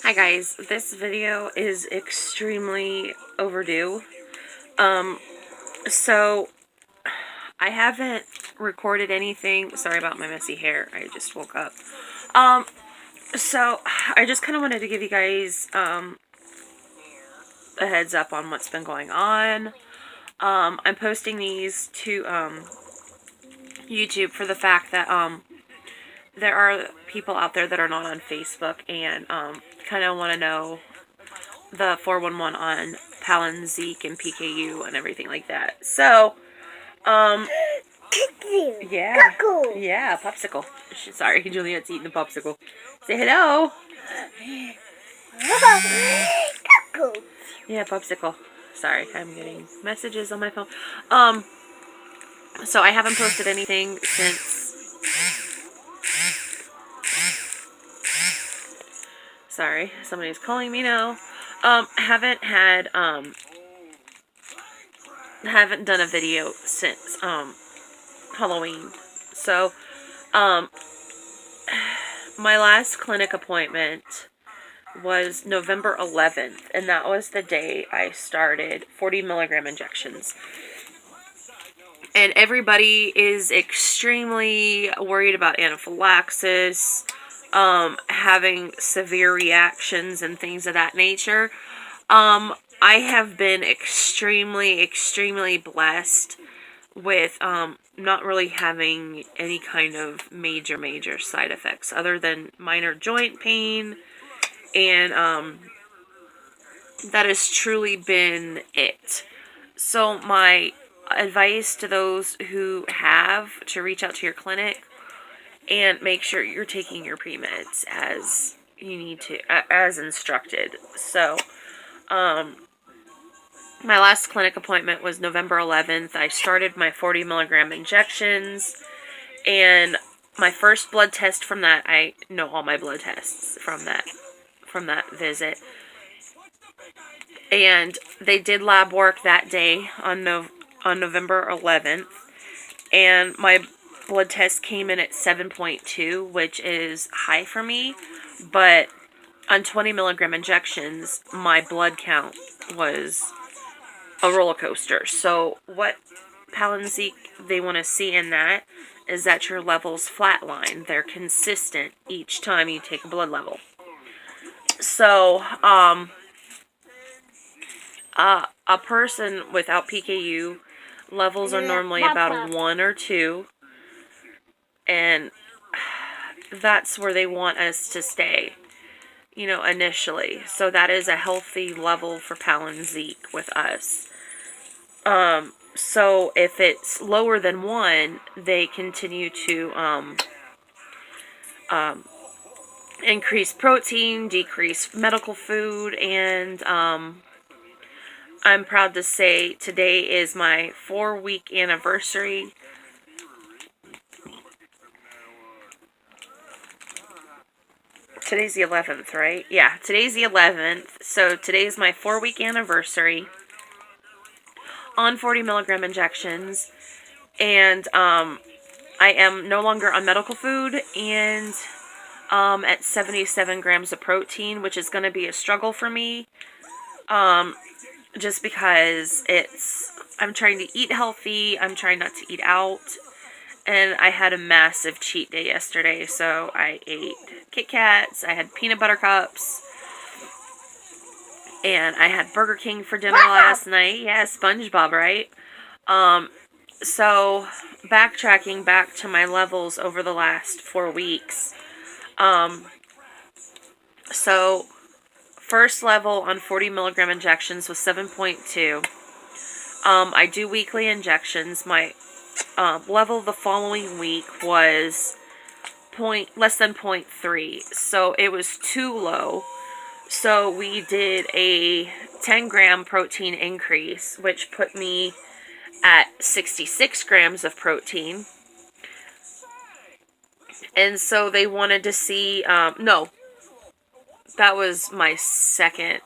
Hi guys, this video is extremely overdue. So I haven't recorded anything. Sorry about my messy hair. I just woke up. So I just kind of wanted to give you guys a heads up on what's been going on. I'm posting these to YouTube for the fact that there are people out there that are not on Facebook and kind of want to know the 411 on Palynziq and PKU and everything like that. So, yeah, popsicle. Sorry, Juliet's eating a popsicle. Say hello. Yeah, popsicle. Sorry, I'm getting messages on my phone. So I haven't posted anything since. Sorry, somebody's calling me now. Haven't done a video since Halloween. So my last clinic appointment was November 11th, and that was the day I started 40 milligram injections. And everybody is extremely worried about anaphylaxis, having severe reactions and things of that nature. I have been extremely blessed with not really having any kind of major side effects other than minor joint pain, and that has truly been it. So my advice to those who have to reach out to your clinic and make sure you're taking your pre-meds as you need to, as instructed. So my last clinic appointment was November 11th. I started my 40 milligram injections, and my first blood test from that, I know all my blood tests from that visit. And they did lab work that day on November 11th, and my blood test came in at 7.2, which is high for me, but on 20 milligram injections, my blood count was a roller coaster. So what Palynziq, they want to see in that is that your levels flatline. They're consistent each time you take a blood level. So, a person without PKU, levels are normally about a 1 or 2, and that's where they want us to stay, you know, initially. So that is a healthy level for Palynziq with us. So if it's lower than 1, they continue to increase protein, decrease medical food, and I'm proud to say today is my 4-week anniversary. Today's the 11th, right? Yeah, today's the 11th. So today's my 4-week anniversary on 40 milligram injections. And I am no longer on medical food, and at 77 grams of protein, which is going to be a struggle for me. Just because I'm trying to eat healthy, I'm trying not to eat out, and I had a massive cheat day yesterday, so I ate Kit Kats, I had peanut butter cups, and I had Burger King for dinner last night. Yeah, SpongeBob, right? So, backtracking back to my levels over the last 4 weeks, so first level on 40 milligram injections was 7.2. I do weekly injections. My level the following week was less than 0.3. So it was too low. So we did a 10 gram protein increase, which put me at 66 grams of protein. And so they wanted to see, no, that was my second.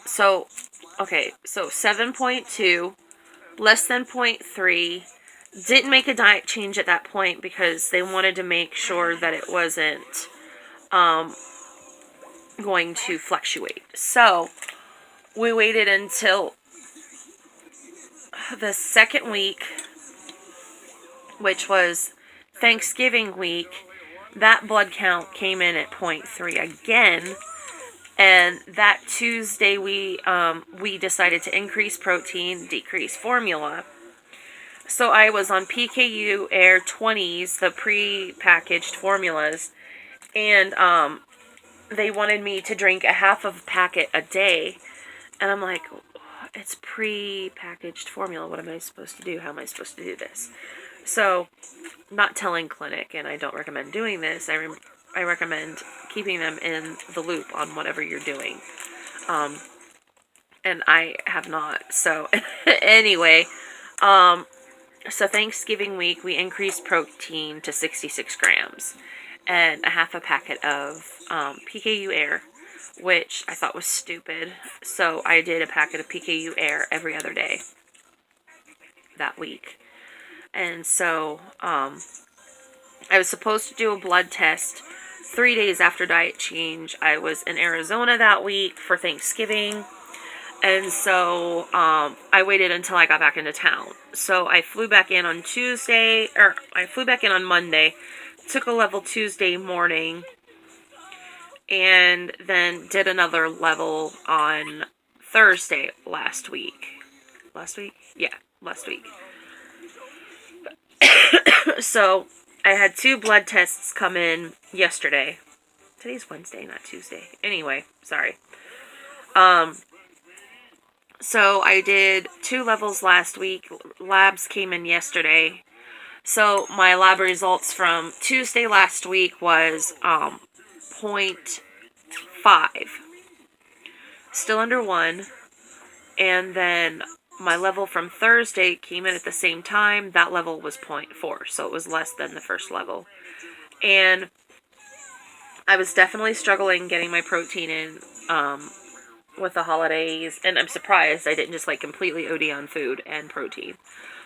So, okay, so 7.2, less than 0.3. Didn't make a diet change at that point because they wanted to make sure that it wasn't going to fluctuate. So we waited until the second week, which was Thanksgiving week. That blood count came in at 0.3 again. And that Tuesday, we decided to increase protein, decrease formula. So I was on PKU Air 20s, the pre-packaged formulas, and they wanted me to drink a half of a packet a day. And I'm like, it's pre-packaged formula. What am I supposed to do? How am I supposed to do this? So, not telling clinic, and I don't recommend doing this. I recommend keeping them in the loop on whatever you're doing. And I have not. So, anyway, so Thanksgiving week, we increased protein to 66 grams and a half a packet of PKU Air, which I thought was stupid. So, I did a packet of PKU Air every other day that week. And so, I was supposed to do a blood test 3 days after diet change. I was in Arizona that week for Thanksgiving. And so, I waited until I got back into town. So, I flew back in on Monday, took a level Tuesday morning, and then did another level on Thursday last week. Last week? Yeah, last week. So, I had 2 blood tests come in yesterday. Today's Wednesday, not Tuesday. Anyway, sorry. So, I did 2 levels last week. Labs came in yesterday. So, my lab results from Tuesday last week was 0.5. Still under 1. And then my level from Thursday came in at the same time. That level was 0.4, so it was less than the first level. And I was definitely struggling getting my protein in with the holidays. And I'm surprised I didn't just like completely OD on food and protein.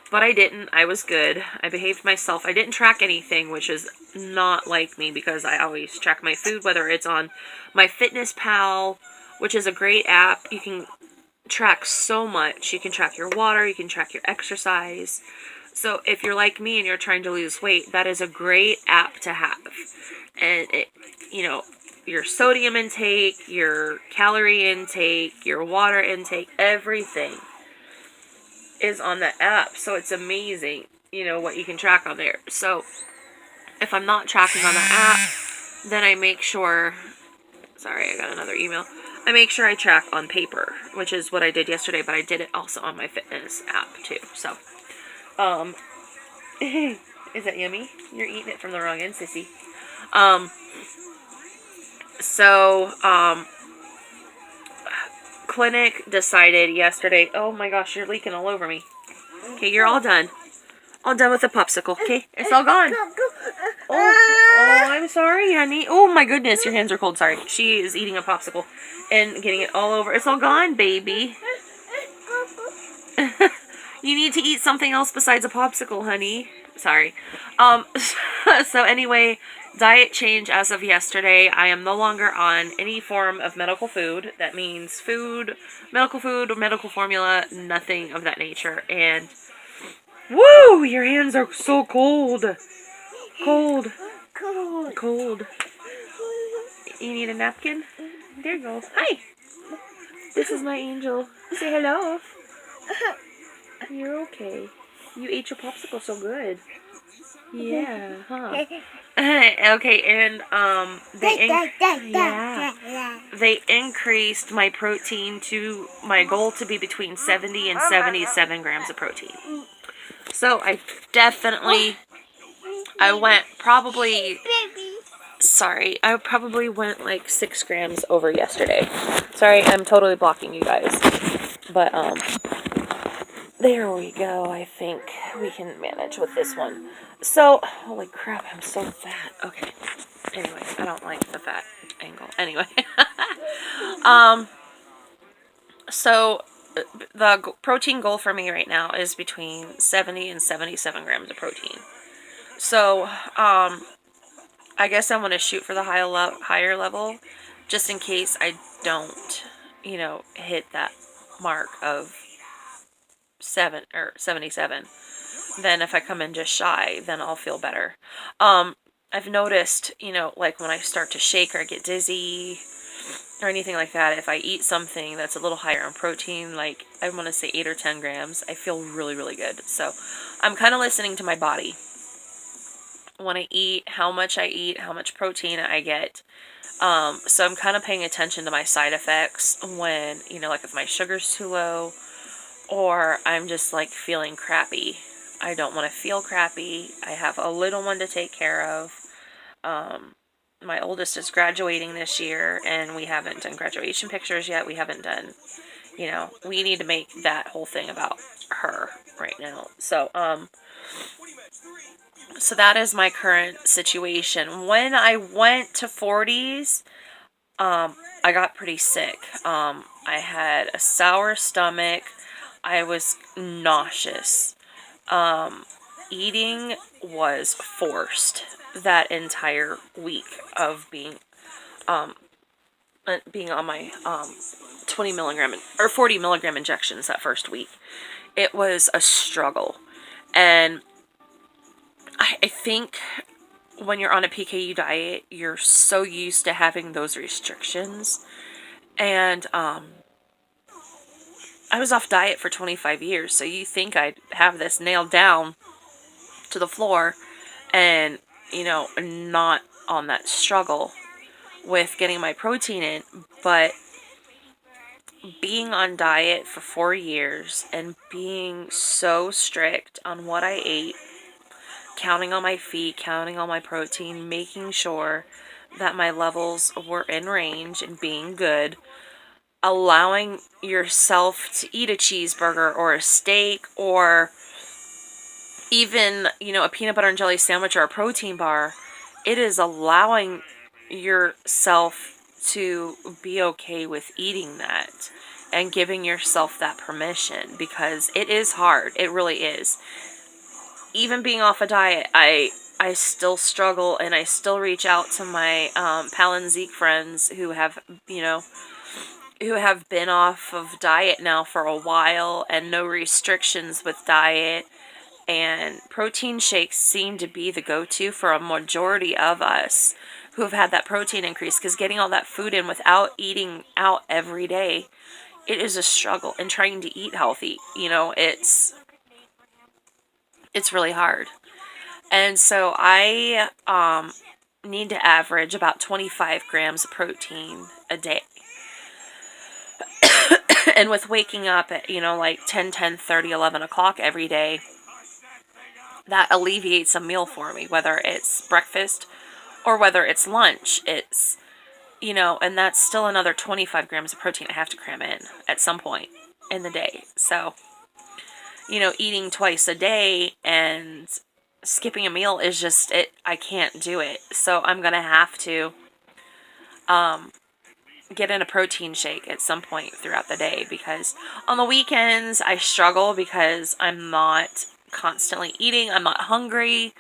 But I didn't. I was good. I behaved myself. I didn't track anything, which is not like me because I always track my food, whether it's on my MyFitnessPal, which is a great app. You can track so much. You can track your water, you can track your exercise. So if you're like me and you're trying to lose weight, that is a great app to have. And it, your sodium intake, your calorie intake, your water intake, everything is on the app. So it's amazing, what you can track on there. So if I'm not tracking on the app, then I make sure, sorry, I got another email. I make sure I track on paper, which is what I did yesterday, but I did it also on my fitness app too. So, is that yummy? You're eating it from the wrong end, sissy. Clinic decided yesterday, oh my gosh, you're leaking all over me. Okay, you're all done. All done with the popsicle. Okay, it's all gone. Oh, I'm sorry, honey. Oh my goodness, your hands are cold. Sorry. She is eating a popsicle and getting it all over. It's all gone, baby. You need to eat something else besides a popsicle, honey. Sorry. So anyway, diet change as of yesterday. I am no longer on any form of medical food. That means medical formula, nothing of that nature. And woo! Your hands are so cold. Cold. You need a napkin? There you go. Hi. This is my angel. Say hello. You're okay. You ate your popsicle so good. Yeah, huh? Okay, and they increased my protein to my goal to be between 70 and 77 grams of protein. So I probably went like 6 grams over yesterday. Sorry, I'm totally blocking you guys. But, there we go. I think we can manage with this one. So, holy crap, I'm so fat. Okay. Anyway, I don't like the fat angle. Anyway. So, the protein goal for me right now is between 70 and 77 grams of protein. So, I I guess I want to shoot for the higher level, just in case I don't, hit that mark of 77. Then if I come in just shy, then I'll feel better. I've noticed, like when I start to shake or I get dizzy or anything like that, if I eat something that's a little higher in protein, like I want to say 8 or 10 grams, I feel really, really good. So I'm kind of listening to my body. When I eat, how much protein I get. So I'm kind of paying attention to my side effects when, like if my sugar's too low or I'm just like feeling crappy. I don't want to feel crappy. I have a little one to take care of. My oldest is graduating this year and we haven't done graduation pictures yet. We haven't done, we need to make that whole thing about her right now. So that is my current situation. When I went to 40s, I got pretty sick. I had a sour stomach. I was nauseous. Eating was forced that entire week of being on my 20 milligram or 40 milligram injections that first week. It was a struggle. And I think when you're on a PKU diet, you're so used to having those restrictions. And I was off diet for 25 years, so you think I'd have this nailed down to the floor and, not on that struggle with getting my protein in. But being on diet for 4 years and being so strict on what I ate, counting on my feet, counting on my protein, making sure that my levels were in range and being good, allowing yourself to eat a cheeseburger or a steak or even, a peanut butter and jelly sandwich or a protein bar, it is allowing yourself to be okay with eating that and giving yourself that permission, because it is hard. It really is. Even being off a diet, I still struggle, and I still reach out to my Palynziq friends who have, who have been off of diet now for a while and no restrictions with diet. And protein shakes seem to be the go-to for a majority of us who have had that protein increase, because getting all that food in without eating out every day, it is a struggle. And trying to eat healthy, it's really hard. And so I need to average about 25 grams of protein a day. And with waking up at, like 10, 10:30, 11 o'clock every day, that alleviates a meal for me, whether it's breakfast or whether it's lunch. It's, and that's still another 25 grams of protein I have to cram in at some point in the day. So, eating twice a day and skipping a meal is just, I can't do it. So I'm going to have to get in a protein shake at some point throughout the day, because on the weekends I struggle because I'm not constantly eating. I'm not hungry.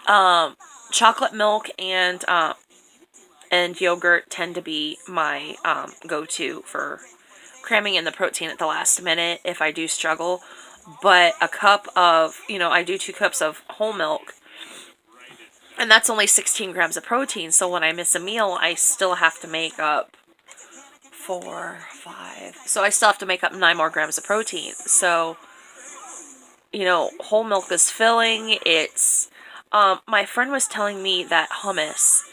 Chocolate milk and yogurt tend to be my go-to for cramming in the protein at the last minute if I do struggle. But a cup of, I do 2 cups of whole milk, and that's only 16 grams of protein. So when I miss a meal, I still have to make up 4, 5. So I still have to make up 9 more grams of protein. So, whole milk is filling. It's, my friend was telling me that hummus,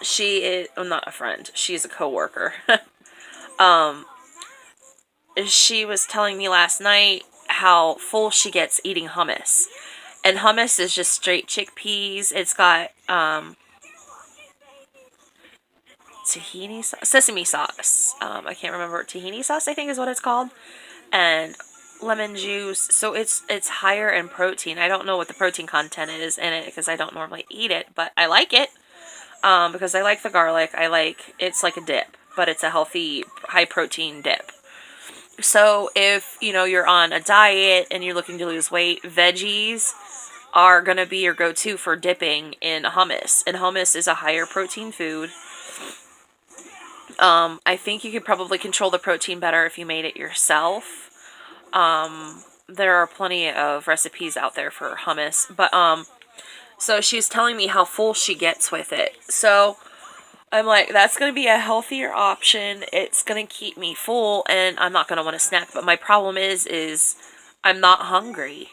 she is, not a friend, she's a coworker. She was telling me last night how full she gets eating hummus. And hummus is just straight chickpeas. It's got tahini sauce, sesame sauce. I can't remember. Tahini sauce, I think is what it's called. And lemon juice. So it's higher in protein. I don't know what the protein content is in it because I don't normally eat it, but I like it. Because I like the garlic. It's like a dip, but it's a healthy, high protein dip. So if, you're on a diet and you're looking to lose weight, veggies are going to be your go-to for dipping in hummus. And hummus is a higher protein food. I think you could probably control the protein better if you made it yourself. There are plenty of recipes out there for hummus. But, so she's telling me how full she gets with it. So I'm like, that's going to be a healthier option. It's going to keep me full and I'm not going to want to snack. But my problem is I'm not hungry.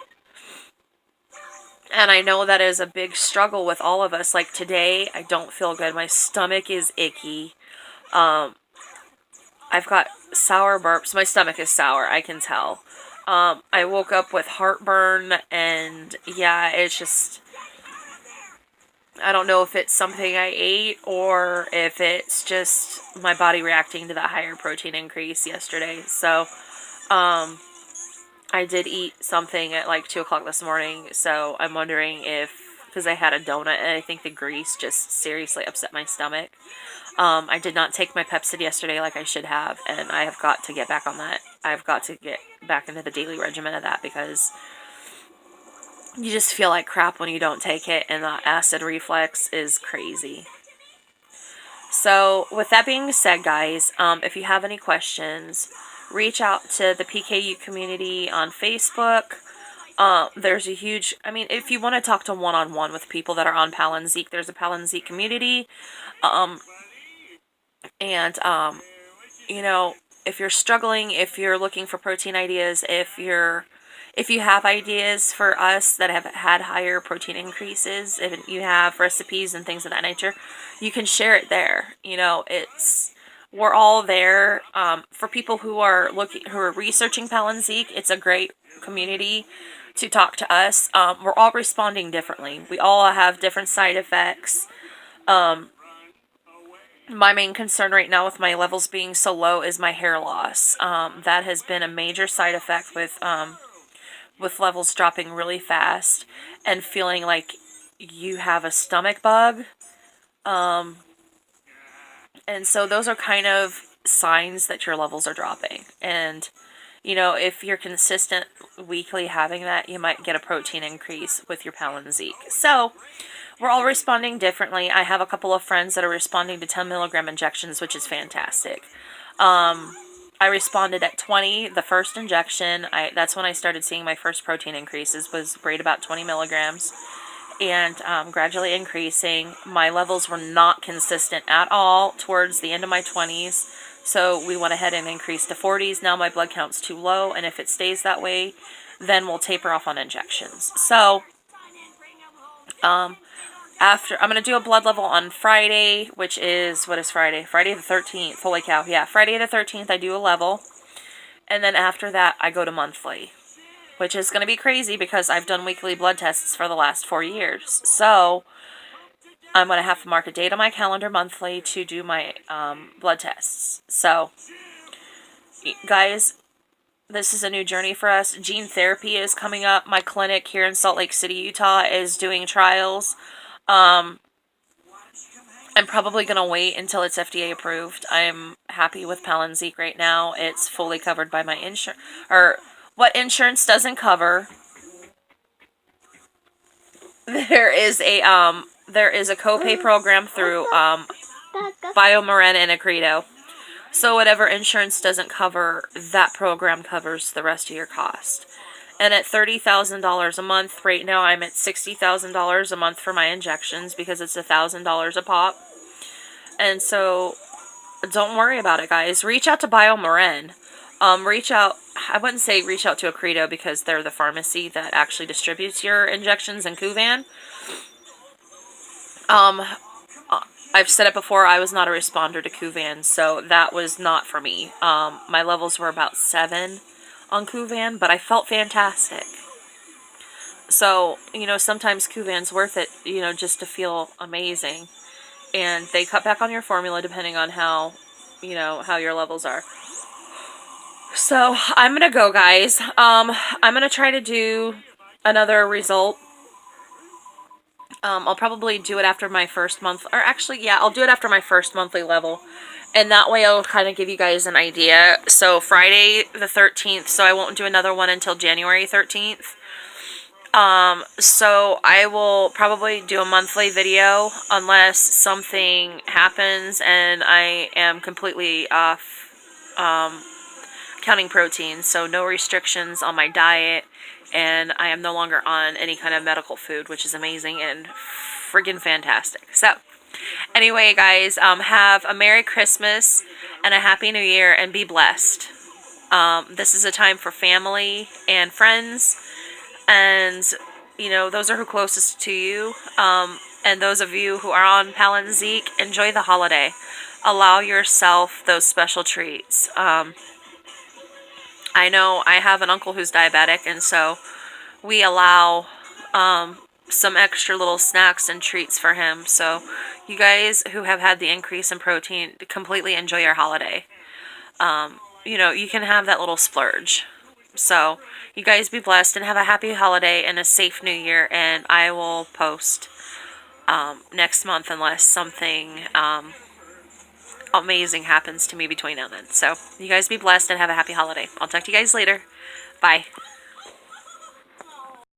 And I know that is a big struggle with all of us. Like today, I don't feel good. My stomach is icky. I've got sour burps. My stomach is sour, I can tell. I woke up with heartburn and yeah, it's just, I don't know if it's something I ate or if it's just my body reacting to that higher protein increase yesterday. So, I did eat something at like 2 o'clock this morning, so I'm wondering if, because I had a donut and I think the grease just seriously upset my stomach. I did not take my Pepsid yesterday like I should have, and I have got to get back on that. I've got to get back into the daily regimen of that because you just feel like crap when you don't take it, and the acid reflux is crazy. So, with that being said, guys, if you have any questions, reach out to the PKU community on Facebook. There's a huge, I mean, if you want to talk to one-on-one with people that are on Palynziq, there's a Palynziq community. You know, if you're struggling, if you're looking for protein ideas, if you have ideas for us that have had higher protein increases, if you have recipes and things of that nature, you can share it there. You know, we're all there. For people who are researching Palynziq, it's a great community to talk to us. We're all responding differently. We all have different side effects. My main concern right now with my levels being so low is my hair loss. That has been a major side effect with levels dropping really fast and feeling like you have a stomach bug. And so those are kind of signs that your levels are dropping. And, you know, if you're consistent weekly having that, you might get a protein increase with your Palynziq. So, we're all responding differently. I have a couple of friends that are responding to 10 milligram injections, which is fantastic. I responded at 20, the first injection. That's when I started seeing my first protein increases, was right about 20 milligrams. And gradually increasing. My levels were not consistent at all towards the end of my 20s. So we went ahead and increased to 40s. Now my blood count's too low, and if it stays that way, then we'll taper off on injections. So, I'm going to do a blood level on Friday, which is, what is Friday? Friday the 13th. Holy cow. Yeah, Friday the 13th, I do a level. And then after that, I go to monthly, which is going to be crazy because I've done weekly blood tests for the last 4 years. So, I'm going to have to mark a date on my calendar monthly to do my blood tests. So, guys, this is a new journey for us. Gene therapy is coming up. My clinic here in Salt Lake City, Utah is doing trials. I'm probably going to wait until it's FDA approved. I'm happy with Palynziq right now. It's fully covered by my insurance, or what insurance doesn't cover. There is a copay program through BioMarin and Accredo. So whatever insurance doesn't cover, that program covers the rest of your cost. And at $30,000 a month, right now I'm at $60,000 a month for my injections because it's $1,000 a pop. And so, don't worry about it, guys. Reach out to BioMarin. I wouldn't say reach out to Accredo because they're the pharmacy that actually distributes your injections in Kuvan. I've said it before, I was not a responder to Kuvan, so that was not for me. My levels were about 7 on Kuvan, but I felt fantastic. So, you know, sometimes Kuvan's worth it, you know, just to feel amazing. And they cut back on your formula depending on how, you know, how your levels are. So, I'm going to go, guys. I'm going to try to do another result. I'll probably do it after my first month, or actually, yeah, I'll do it after my first monthly level. And that way I'll kind of give you guys an idea. So Friday the 13th, so I won't do another one until January 13th. So I will probably do a monthly video unless something happens and I am completely off counting protein. So no restrictions on my diet, and I am no longer on any kind of medical food, which is amazing and friggin' fantastic. So anyway, guys, have a Merry Christmas and a Happy New Year, and be blessed. This is a time for family and friends, and you know, those are who closest to you. And those of you who are on Palynziq, enjoy the holiday. Allow yourself those special treats. I know I have an uncle who's diabetic, and so we allow some extra little snacks and treats for him. So you guys who have had the increase in protein, completely enjoy your holiday. You know, you can have that little splurge. So you guys be blessed and have a happy holiday and a safe new year, and I will post next month unless something amazing happens to me between now and then. So you guys be blessed and have a happy holiday. I'll talk to you guys later. Bye.